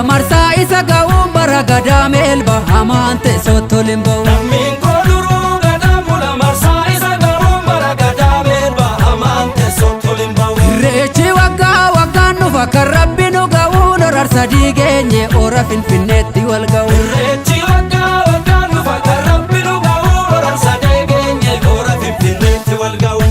marsa isa ga'uun bara gadamel bahamante sotolimbo lammin koduru gadamula marsa isa ga'uun bara gadamel bahamante sotolimbo rechi waggaan nufa kan rabbi nu ga'uun orar sadii geenye ora finfinneetti wal ga'uun rechi waggaan nufa kan rabbi nu ga'uun orar sadii geenye ora finfinneetti wal ga'uun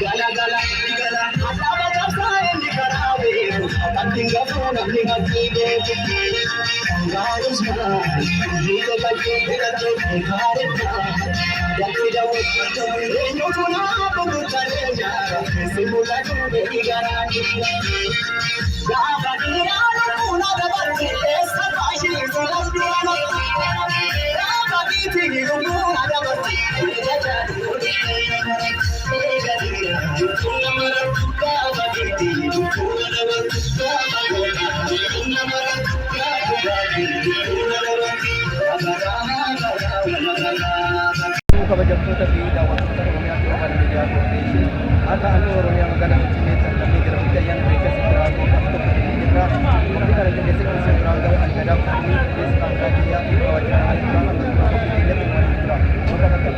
gala gala gala Kabajamtoota fi daawwattoota Oromiyaa fi Afaan Miidiyaa Koorporeeshinii akka ani Oromiyaa magaalaa Finfinnee sassaabbee gara Miidiyaan Ameerikaa Sibiraa Koorporeeshinii tokko irraa qophiin kana qindeessee kan isin biraan gahu ani Gadaa Fudhanii qindeessa Kaamilaa Kiyyaa fi Kaawwachaa Ayyukaa akkasumas qophii keellatti waliin jira. Bakka bakka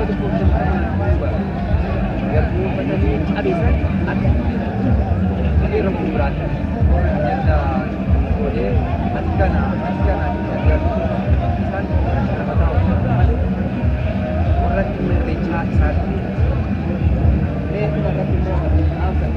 tokko duuba garbuu uffatanii qabeessan akka malee rakkoo biraatti jalla godhee akkana isaan mataa malee warratti irreechaa isaanii mee irratti immoo aansa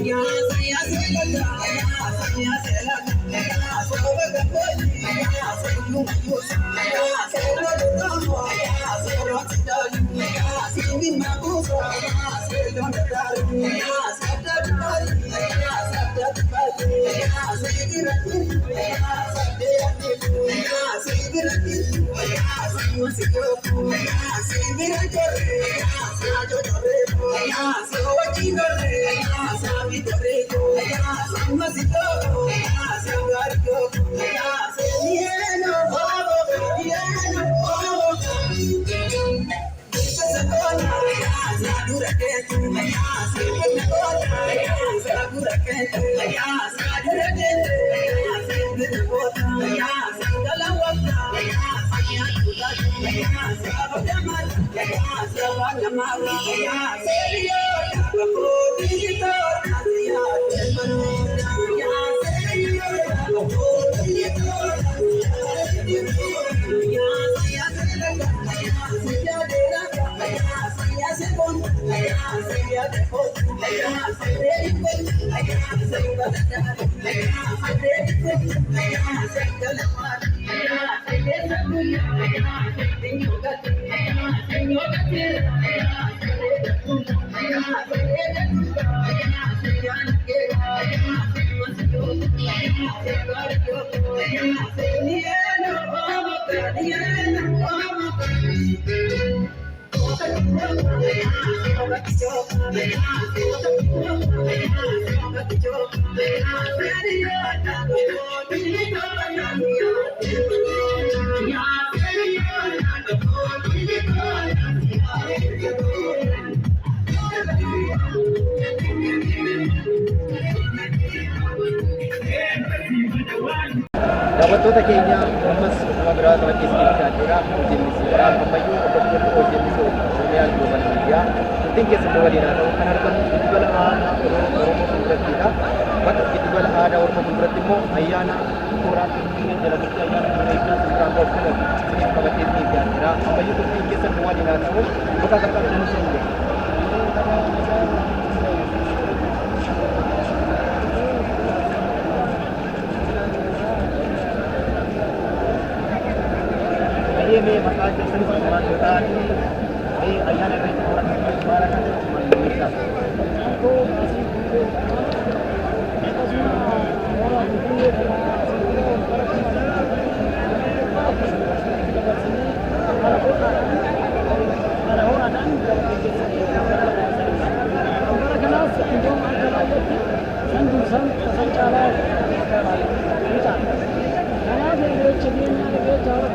Yeah. Daawwattoota keenya ammas nama biraa taphachiisanii jira. Hojiin misirraa ammayyuu bakka hojiin misirraa Oromiyaa Global Media ittiin keessatti waliin haa ta'u kan argamu giddugala aadaa Oromoo fuuldurattiidha. Bakka giddugala aadaa Oromoo fuulduratti immoo ayyaana suuraa Finfinnee jalatti ayyaana Irreechaa Sirraa Boqqolloo isiniif qabatee dhiibbaa jira. Ammayyuu ittiin keessatti waliin haa ta'u bakka qarqara isheen jira. Ini maka jadi semua kita ini ayah dari orang barang ada cuma bisa. Aku masih kita semua orang itu ada orang dan orang kenal sebelum ada sanjung sancara kita. Karena dia cedihnya dia jauh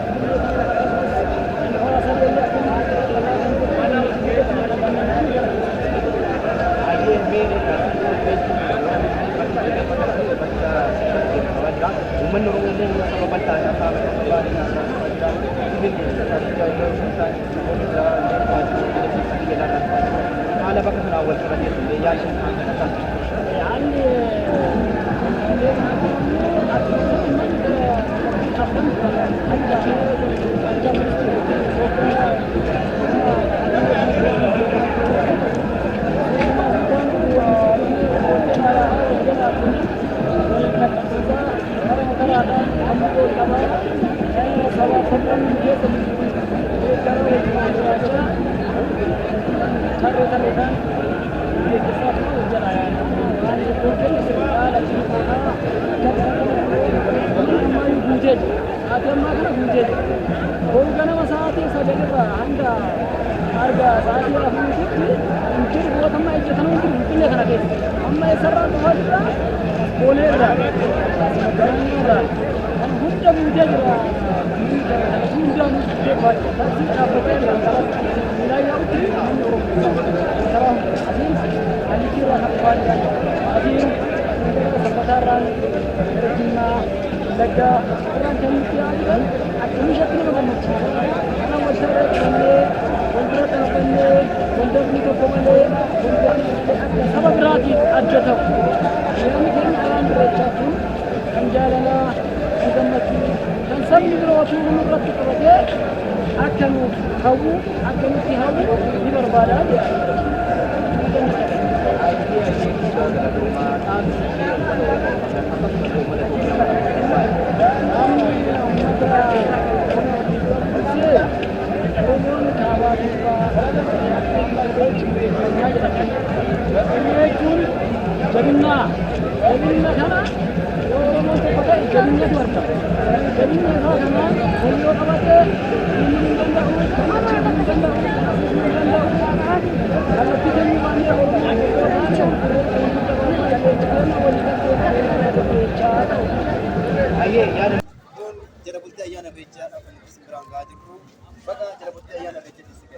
Baga jala butti ayyaana irreecha disike.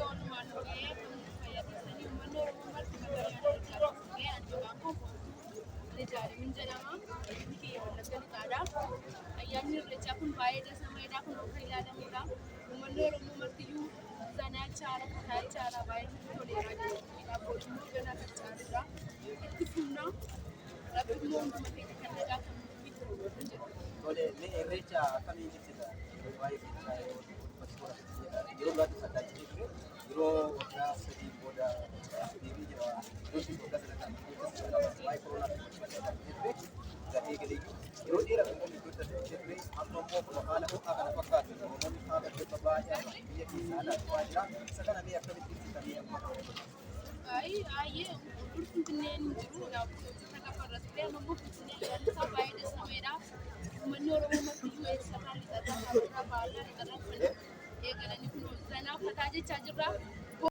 Walumaan ga'ee fayyadamanii uummanni Oromoo marti magariisa ga'ee anjabaan koo Rijaalimiin jedhama. Kiyya Wallagga Lixaadha. Ayyaanni irreechaa kun baay'ee dasamaadhaa kun akka ilaalamudha. Uummanni Oromoo martiyyuu zanaa chaara kutaa chaara baay'ee toleeraa jiru. Abbootiin ganaa kan caaludha. Itti fufna rabbi immoo hunduma keenya kan nagaa kan bituu jedhu. Tole mee irreecha akkamiin ibsita? Waa'ee irreechaa yeroo baay'ee saddaatti ture yeroo waggaa sadii booda deebii jira. Yeroo waggaa sadii waa'ee koronaa gahee galeeyyuu yeroo dheeraa kan inni guddate jedhee amma immoo kuma haala ho'aa kana fakkaatu namoonni haala dhibba baay'ee biyya keessaa alaatti jira. Isa kana mee akkamitti ibsitanii amma Ayyee Finfinneen jiru yaa'u gafarratti amma immoo Finfinneen yaallisaa baay'ee dasameedha. Uummanni Oromoo martiyyuu eessa haalli xarraa baay'ee xarraa eegalanii kun zanaa fataa jechaa jirra.